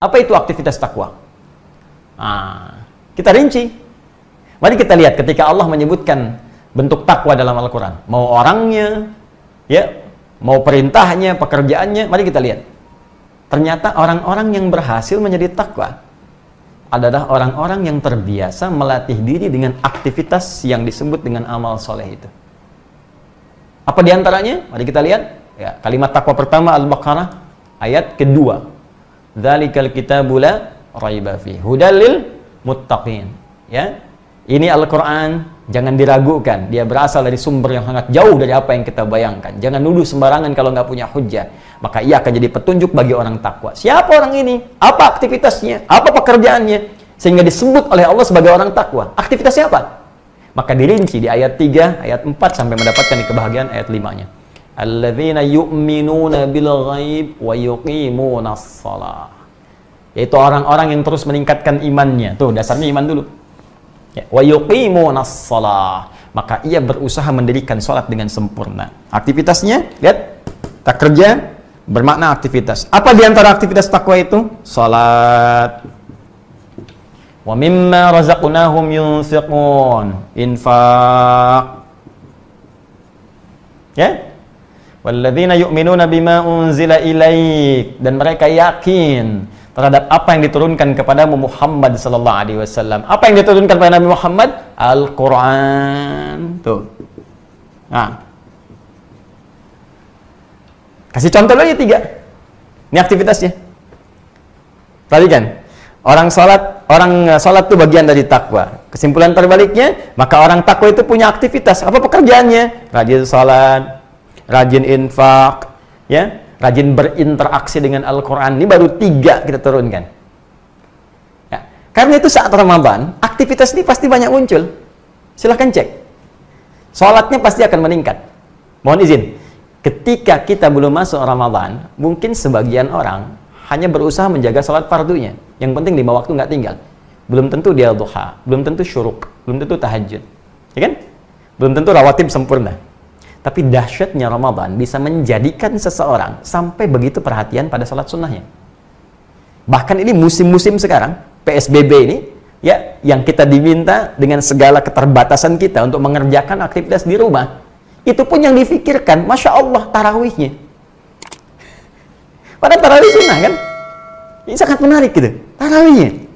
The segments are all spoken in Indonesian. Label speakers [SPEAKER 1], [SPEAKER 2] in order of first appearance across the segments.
[SPEAKER 1] Apa itu aktivitas takwa? Nah, kita rinci. Mari kita lihat ketika Allah menyebutkan bentuk takwa dalam Al-Quran. Mau orangnya, ya, mau perintahnya, pekerjaannya. Mari kita lihat. Ternyata orang-orang yang berhasil menjadi takwa adalah orang-orang yang terbiasa melatih diri dengan aktivitas yang disebut dengan amal soleh itu. Apa diantaranya? Mari kita lihat. Ya, kalimat takwa pertama Al-Baqarah ayat kedua. Dzalikal kitabu la raiba fihi hudal lil muttaqin. Ya. Ini Al-Qur'an, jangan diragukan. Dia berasal dari sumber yang sangat jauh dari apa yang kita bayangkan. Jangan nuduh sembarangan kalau nggak punya hujjah. Maka ia akan jadi petunjuk bagi orang takwa. Siapa orang ini? Apa aktivitasnya? Apa pekerjaannya? Sehingga disebut oleh Allah sebagai orang takwa. Aktivitasnya apa? Maka dirinci di ayat 3, ayat 4 sampai mendapatkan di kebahagiaan ayat 5-nya. Alladzina yu'minuna bil ghaib wa yuqimunas shalah. Yaitu orang-orang yang terus meningkatkan imannya. Tuh, dasarnya iman dulu. Ya, wa yuqimunas shalah. Maka ia berusaha mendirikan salat dengan sempurna. Aktivitasnya, lihat, tak kerja bermakna aktivitas. Apa di antara aktivitas takwa itu? Salat. Wa mimma razaqnahum yunfiqun. Infaq. Ya? Walladzina yu'minuna bima unzila ilaik, dan mereka yakin terhadap apa yang diturunkan kepadamu Muhammad sallallahu alaihi wasallam. Apa yang diturunkan kepada Nabi Muhammad? Al-Qur'an. Tuh. Nah. Kasih contoh lagi 3. Ini aktivitasnya. Perhatikan. Orang salat itu bagian dari takwa. Kesimpulan terbaliknya, maka orang takwa itu punya aktivitas. Apa pekerjaannya? Rajin salat, rajin infak, ya, rajin berinteraksi dengan Al-Quran. Ini baru 3 kita turunkan. Ya. Karena itu saat Ramadan, aktivitas ini pasti banyak muncul. Silahkan cek. Sholatnya pasti akan meningkat. Mohon izin, ketika kita belum masuk Ramadan, mungkin sebagian orang hanya berusaha menjaga sholat fardunya. Yang penting 5 waktu nggak tinggal. Belum tentu dia duha, belum tentu syuruk, belum tentu tahajud. Ya kan? Belum tentu rawatib sempurna. Tapi dahsyatnya Ramadan bisa menjadikan seseorang sampai begitu perhatian pada sholat sunnahnya. Bahkan ini musim-musim sekarang, PSBB ini, ya, yang kita diminta dengan segala keterbatasan kita untuk mengerjakan aktivitas di rumah. Itu pun yang difikirkan, Masya Allah, tarawihnya. Padahal tarawih sunnah kan? Ini sangat menarik gitu, tarawihnya.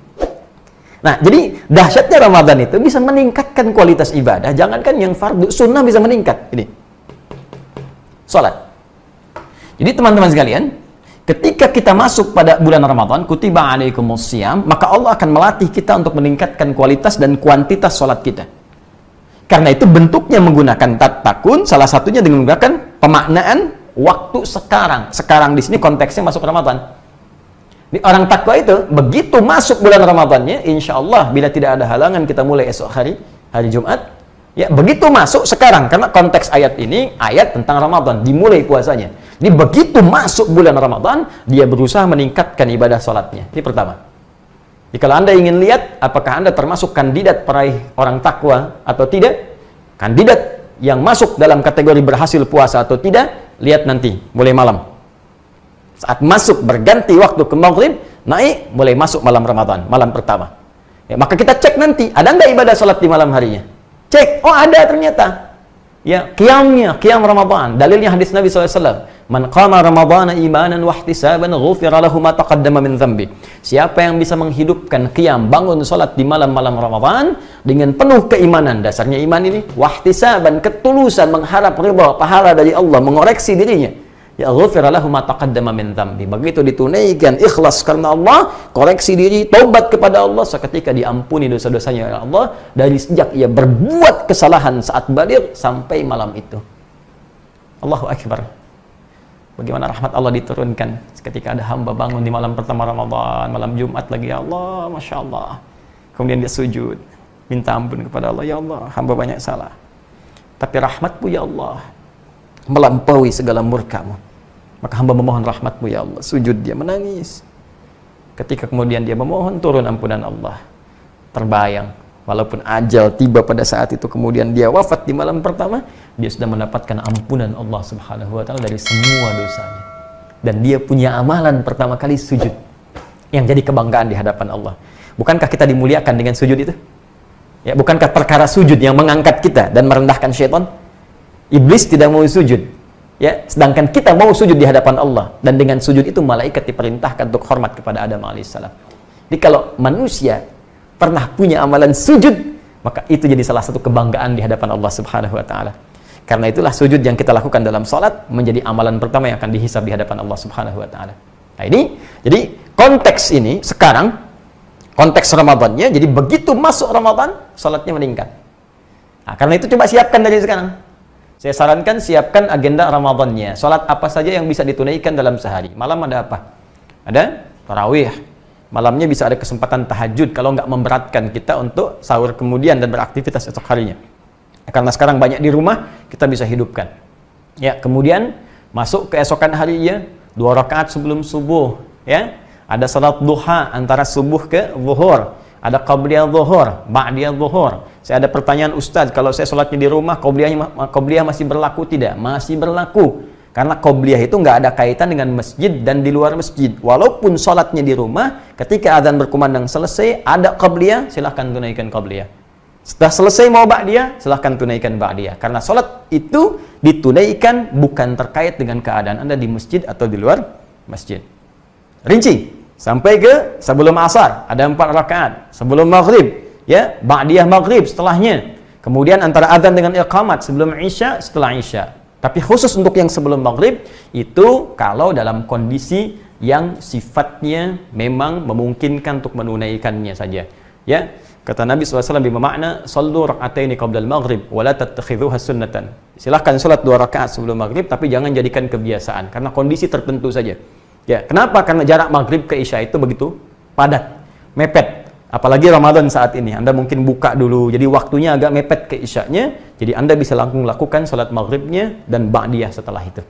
[SPEAKER 1] Nah, jadi dahsyatnya Ramadan itu bisa meningkatkan kualitas ibadah. Jangankan yang fardu, sunnah bisa meningkat. Ini. Salat. Jadi teman-teman sekalian, ketika kita masuk pada bulan Ramadan, kutiba alaikumusiyam, maka Allah akan melatih kita untuk meningkatkan kualitas dan kuantitas salat kita. Karena itu bentuknya menggunakan takun, salah satunya dengan menggunakan pemaknaan waktu sekarang. Sekarang di sini konteksnya masuk Ramadan. Di orang takwa itu, begitu masuk bulan Ramadannya, insya Allah bila tidak ada halangan kita mulai esok hari Jumat. Ya, begitu masuk sekarang, karena konteks ayat ini, ayat tentang Ramadan, dimulai puasanya. Jadi begitu masuk bulan Ramadan, dia berusaha meningkatkan ibadah sholatnya. Ini pertama. Jadi kalau Anda ingin lihat, apakah Anda termasuk kandidat peraih orang takwa atau tidak, kandidat yang masuk dalam kategori berhasil puasa atau tidak, lihat nanti, mulai malam. Saat masuk berganti waktu ke maghrib, naik, mulai masuk malam Ramadan, malam pertama. Ya, maka kita cek nanti, ada nggak ibadah sholat di malam harinya? Cek, oh ada ternyata. Ya, qiyamnya, qiyam Ramadan. Dalilnya hadis Nabi SAW. Man qama Ramadana imanan wa ihtisaban ghufira lahu ma taqaddama min dhanbi. Siapa yang bisa menghidupkan qiyam, bangun salat di malam-malam Ramadan dengan penuh keimanan, dasarnya iman ini, wa ihtisaban, ketulusan, mengharap ridha, pahala dari Allah, mengoreksi dirinya. Ya ghufira lahu ma taqaddama min dhanbi. Begitu ditunaikan ikhlas karena Allah, koreksi diri, taubat kepada Allah, seketika diampuni dosa-dosanya oleh Allah dari sejak ia berbuat kesalahan saat baligh sampai malam itu. Allahu akbar. Bagaimana rahmat Allah diturunkan ketika ada hamba bangun di malam pertama Ramadan, malam Jumat lagi, ya Allah, Masya Allah. Kemudian dia sujud, minta ampun kepada Allah, ya Allah, hamba banyak salah. Tapi rahmatmu ya Allah melampaui segala murkamu. Maka hamba memohon rahmatmu ya Allah. Sujud dia, menangis. Ketika kemudian dia memohon turun ampunan Allah, terbayang, walaupun ajal tiba pada saat itu, kemudian dia wafat di malam pertama, dia sudah mendapatkan ampunan Allah Subhanahu wa ta'ala dari semua dosanya. Dan dia punya amalan pertama kali sujud. yang jadi kebanggaan di hadapan Allah. Bukankah kita dimuliakan dengan sujud itu? Ya, bukankah perkara sujud yang mengangkat kita dan merendahkan syaitan? Iblis tidak mau sujud, ya, sedangkan kita mau sujud di hadapan Allah, dan dengan sujud itu malaikat diperintahkan untuk hormat kepada Adam alaihissalam. Jadi kalau manusia pernah punya amalan sujud, maka itu jadi salah satu kebanggaan di hadapan Allah Subhanahu wa taala. Karena itulah sujud yang kita lakukan dalam salat menjadi amalan pertama yang akan dihisab di hadapan Allah Subhanahu wa taala. Nah, ini jadi konteks ini sekarang konteks Ramadannya, jadi begitu masuk Ramadan salatnya meningkat. Nah, karena itu coba siapkan dari sekarang. Saya sarankan siapkan agenda Ramadannya. Salat apa saja yang bisa ditunaikan dalam sehari. Malam ada apa? Ada tarawih. Malamnya bisa ada kesempatan tahajud kalau nggak memberatkan kita untuk sahur kemudian dan beraktivitas esok harinya. Karena sekarang banyak di rumah, kita bisa hidupkan. Ya, kemudian masuk keesokan harinya 2 rakaat sebelum subuh, ya. Ada salat duha antara subuh ke zuhur. Ada qabliyah zuhur, ba'diyah zuhur. Saya ada pertanyaan, Ustaz, kalau saya sholatnya di rumah, qabliyah masih berlaku tidak? Masih berlaku. Karena qabliyah itu nggak ada kaitan dengan masjid dan di luar masjid. Walaupun sholatnya di rumah, ketika azan berkumandang selesai, ada qabliyah, silahkan tunaikan qabliyah. Setelah selesai mau ba'diyah, silahkan tunaikan ba'diyah. Karena sholat itu ditunaikan bukan terkait dengan keadaan Anda di masjid atau di luar masjid. Rinci, sampai ke sebelum asar, ada 4 rakaat. Sebelum maghrib, ya, ba'diyah maghrib setelahnya. Kemudian antara azan dengan iqamat, sebelum isya, setelah isya. Tapi khusus untuk yang sebelum maghrib, itu kalau dalam kondisi yang sifatnya memang memungkinkan untuk menunaikannya saja. Ya, kata Nabi SAW bermakna, sallu rak'ataini qablal maghrib, wa la tattakhidhuha sunnatan. Silahkan sholat 2 rakaat sebelum maghrib, tapi jangan jadikan kebiasaan, karena kondisi tertentu saja. Ya, kenapa? Karena jarak maghrib ke isya itu begitu padat, mepet. Apalagi Ramadan saat ini, Anda mungkin buka dulu, jadi waktunya agak mepet ke isyanya, jadi Anda bisa langsung lakukan salat maghribnya dan ba'diyah setelah itu.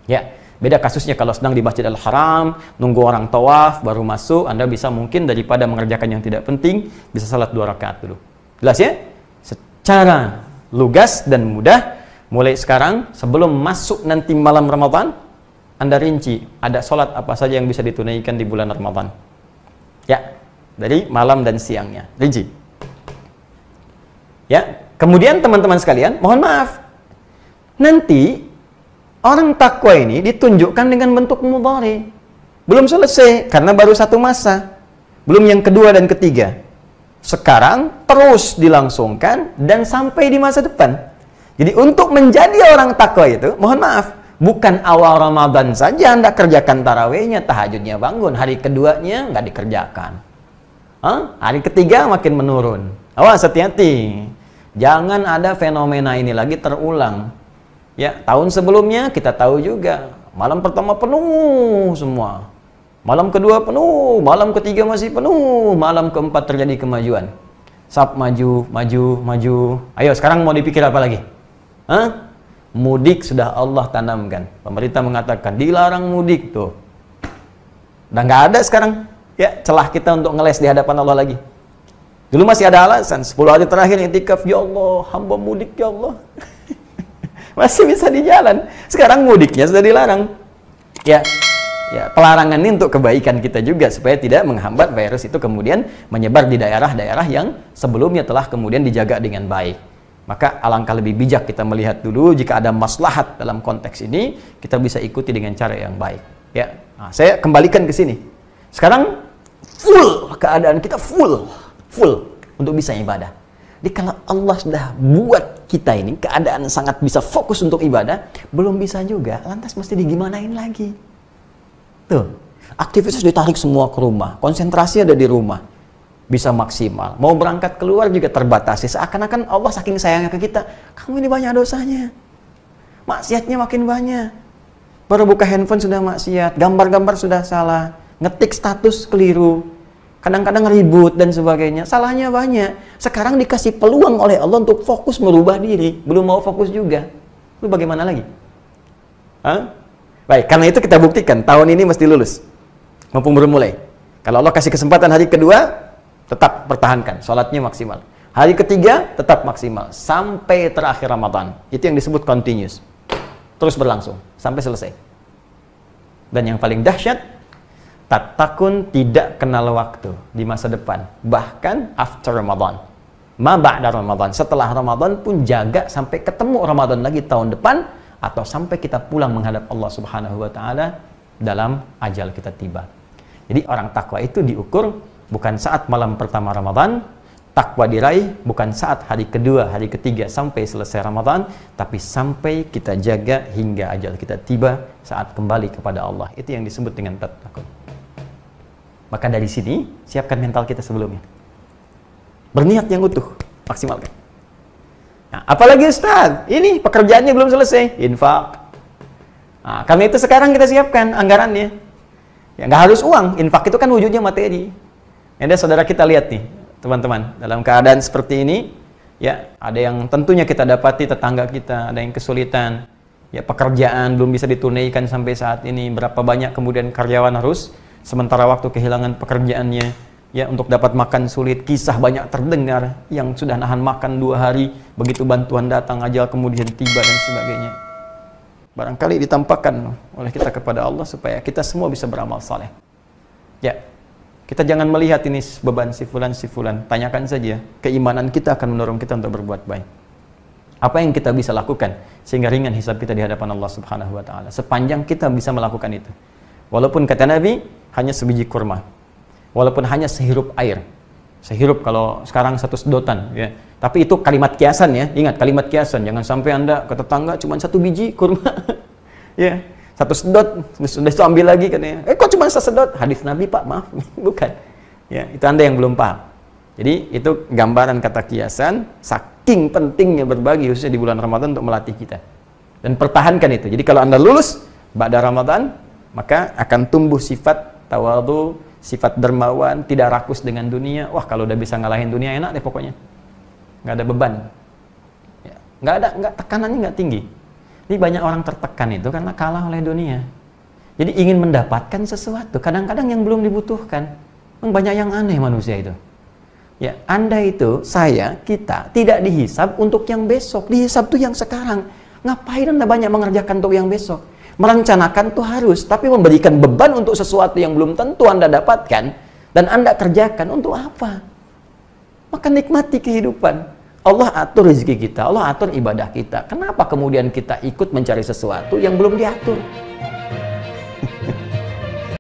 [SPEAKER 1] Ya, beda kasusnya kalau sedang di Masjidil Haram, nunggu orang tawaf, baru masuk, Anda bisa mungkin daripada mengerjakan yang tidak penting, bisa salat 2 rakaat dulu. Jelas ya? Secara lugas dan mudah, mulai sekarang, sebelum masuk nanti malam Ramadan, Anda rinci, ada sholat apa saja yang bisa ditunaikan di bulan Ramadan. Ya, dari malam dan siangnya. Rinci. Ya, kemudian teman-teman sekalian, mohon maaf. Nanti, orang takwa ini ditunjukkan dengan bentuk mudhari. Belum selesai, karena baru 1 masa. Belum yang kedua dan ketiga. Sekarang, terus dilangsungkan dan sampai di masa depan. Jadi, untuk menjadi orang takwa itu, mohon maaf, bukan awal Ramadan saja Anda kerjakan tarawihnya, tahajudnya bangun, hari keduanya nggak dikerjakan. Hari ketiga makin menurun. Awas, hati-hati. Jangan ada fenomena ini lagi terulang. Ya, tahun sebelumnya kita tahu juga, malam pertama penuh semua. Malam kedua penuh, malam ketiga masih penuh, malam keempat terjadi kemajuan. Sab maju, maju, maju. Ayo, sekarang mau dipikir apa lagi? Mudik sudah Allah tanamkan. Pemerintah mengatakan dilarang mudik tuh. Udah nggak ada sekarang ya celah kita untuk ngeles di hadapan Allah lagi. Dulu masih ada alasan 10 hari terakhir i'tikaf, ya Allah, hamba mudik ya Allah. Masih bisa di jalan. Sekarang mudiknya sudah dilarang. Ya, pelarangan ini untuk kebaikan kita juga supaya tidak menghambat virus itu kemudian menyebar di daerah-daerah yang sebelumnya telah kemudian dijaga dengan baik. Maka alangkah lebih bijak kita melihat dulu, jika ada maslahat dalam konteks ini, kita bisa ikuti dengan cara yang baik. Ya, nah, saya kembalikan ke sini. Sekarang full keadaan kita full untuk bisa ibadah. Jadi kalau Allah sudah buat kita ini keadaan sangat bisa fokus untuk ibadah, belum bisa juga, lantas mesti digimanain lagi? Tuh, aktivitas ditarik semua ke rumah, konsentrasi ada di rumah. Bisa maksimal. Mau berangkat keluar juga terbatasi. Seakan-akan Allah saking sayangnya ke kita, kamu ini banyak dosanya. Maksiatnya makin banyak. Baru buka handphone sudah maksiat, gambar-gambar sudah salah, ngetik status keliru, kadang-kadang ribut dan sebagainya. Salahnya banyak. Sekarang dikasih peluang oleh Allah untuk fokus merubah diri, belum mau fokus juga. Lu bagaimana lagi? Baik, karena itu kita buktikan tahun ini mesti lulus. Mumpung baru mulai. Kalau Allah kasih kesempatan hari kedua, tetap pertahankan, sholatnya maksimal. Hari ketiga, tetap maksimal. Sampai terakhir Ramadan. Itu yang disebut continuous. Terus berlangsung, sampai selesai. Dan yang paling dahsyat, Tattaqun tidak kenal waktu di masa depan, bahkan after Ramadan, ma ba'da Ramadan, setelah Ramadan pun jaga sampai ketemu Ramadan lagi tahun depan, atau sampai kita pulang menghadap Allah Subhanahu wa taala dalam ajal kita tiba. Jadi orang takwa itu diukur bukan saat malam pertama Ramadan, takwa diraih bukan saat hari kedua, hari ketiga sampai selesai Ramadan, tapi sampai kita jaga hingga ajal kita tiba saat kembali kepada Allah. Itu yang disebut dengan tattaqun. Maka dari sini, siapkan mental kita sebelumnya. Berniat yang utuh, maksimalkan. Nah, apalagi Ustaz, ini pekerjaannya belum selesai, infak. Nah, karena itu sekarang kita siapkan anggarannya. Ya, nggak harus uang, infak itu kan wujudnya materi. Ada saudara kita lihat nih, teman-teman, dalam keadaan seperti ini, ya ada yang tentunya kita dapati tetangga kita, ada yang kesulitan, ya pekerjaan belum bisa ditunaikan sampai saat ini, berapa banyak kemudian karyawan harus sementara waktu kehilangan pekerjaannya, ya untuk dapat makan sulit, kisah banyak terdengar yang sudah nahan makan 2 hari, begitu bantuan datang ajal kemudian tiba dan sebagainya. Barangkali ditampakkan oleh kita kepada Allah supaya kita semua bisa beramal saleh. Ya, kita jangan melihat ini beban si fulan, tanyakan saja, keimanan kita akan mendorong kita untuk berbuat baik. Apa yang kita bisa lakukan sehingga ringan hisab kita di hadapan Allah Subhanahu wa taala, sepanjang kita bisa melakukan itu. Walaupun kata Nabi, hanya sebiji kurma. Walaupun hanya sehirup air. Sehirup kalau sekarang 1 sedotan. Ya. Tapi itu kalimat kiasan ya. Ingat, kalimat kiasan. Jangan sampai Anda ke tetangga cuma 1 biji kurma. Ya, 1 sedot. Sudah itu ambil lagi katanya. Kok cuma 1 sedot? Hadis Nabi Pak, maaf. Bukan. Ya, itu Anda yang belum paham. Jadi itu gambaran kata kiasan. Saking pentingnya berbagi khususnya di bulan Ramadan untuk melatih kita. Dan pertahankan itu. Jadi kalau Anda lulus ba'da Ramadan, maka akan tumbuh sifat tawadhu, sifat dermawan, tidak rakus dengan dunia. Wah, kalau udah bisa ngalahin dunia enak deh pokoknya. Nggak ada beban. Ya, tekanannya nggak tinggi. Ini banyak orang tertekan itu karena kalah oleh dunia. Jadi ingin mendapatkan sesuatu, kadang-kadang yang belum dibutuhkan. Banyak yang aneh manusia itu. Ya, Anda itu, saya, kita tidak dihisab untuk yang besok, dihisab tuh yang sekarang. Ngapain Anda banyak mengerjakan untuk yang besok? Merencanakan tuh harus, tapi memberikan beban untuk sesuatu yang belum tentu Anda dapatkan dan Anda kerjakan untuk apa? Maka nikmati kehidupan. Allah atur rezeki kita, Allah atur ibadah kita. Kenapa kemudian kita ikut mencari sesuatu yang belum diatur?